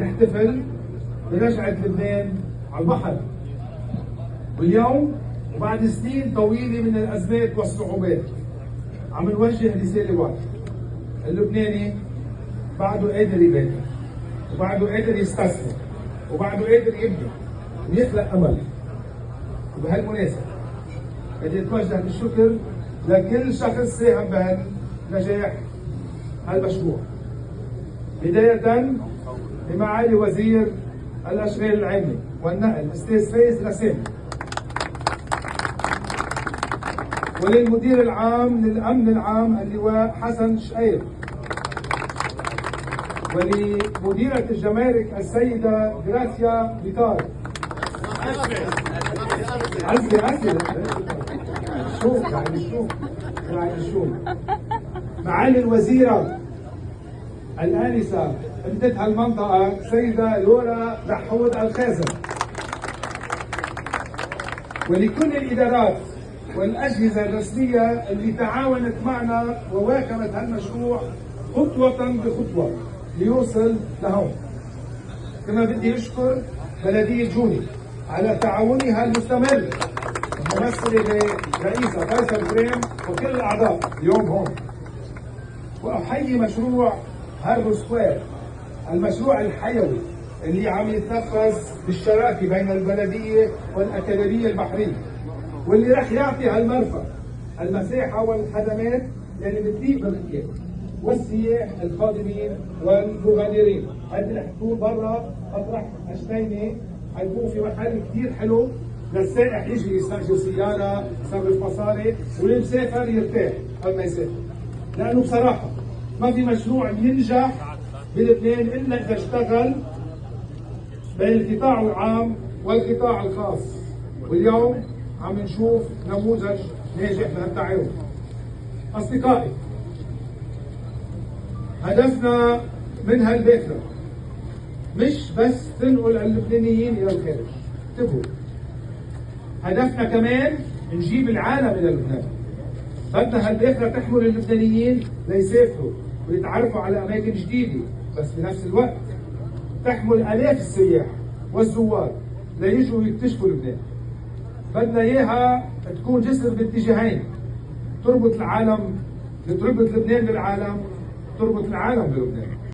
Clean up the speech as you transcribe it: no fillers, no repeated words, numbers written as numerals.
نحتفل برجعة لبنان على البحر. واليوم وبعد سنين طويلة من الأزمات والصعوبات عم نوجه رسالة واحدة: اللبناني بعده قادر يبادر، وبعده قادر يستثمر، وبعده قادر يبني ويخلق أمل. وبهالمناسبة بدي أتوجه بالشكر لكل شخص ساهم بهالنجاح هالمشروع، بداية لمعالي وزير الأشغال العامة والنقل الأستاذ فايز رسام، وللمدير العام للأمن العام اللواء حسن شقير، ولمديرة الجمارك السيدة غراسيا بيطار. عزي شوف معالي الوزيرة الآنسة ابنة هالمنطقة السيدة لورا دحود الخازن، ولكل الإدارات والأجهزة الرسمية اللي تعاونت معنا وواكبت هالمشروع خطوة بخطوة ليوصل لهون. كما بدي أشكر بلدية جوني على تعاونها المستمر، ممثلة برئيسها فيصل فريم وكل الأعضاء اليوم هون. وأحيي مشروع هاربر سكوير، المشروع الحيوي اللي عم يتنفذ بالشراكة بين البلدية والأكاديمية البحرية، واللي رح يعطي هالمرفأ المساحة والخدمات اللي بتليق بالركاب والسياح القادمين والمغادرين. هذه رح تكون برا مطرح أشتيني، حيكون في محل كثير حلو للسائح يجي يستأجر سيارة يصرف مصاري، والمسافر يرتاح قبل ما يسافر. لأنه بصراحة ما في مشروع ينجح بلبنان إلا إذا اشتغل بين القطاع العام والقطاع الخاص، واليوم عم نشوف نموذج ناجح بهالتعاون. أصدقائي، هدفنا من هالباكرة مش بس تنقل اللبنانيين إلى الخارج، انتبهوا، هدفنا كمان نجيب العالم إلى لبنان. بدنا هالباكرة تحمل اللبنانيين ليسافروا ويتعرفوا على أماكن جديدة، بس بنفس الوقت تحمل آلاف السياح والزوار ليجوا يكتشفوا لبنان. بدنا إياها تكون جسر باتجاهين، تربط العالم، تربط لبنان بالعالم، تربط العالم بلبنان.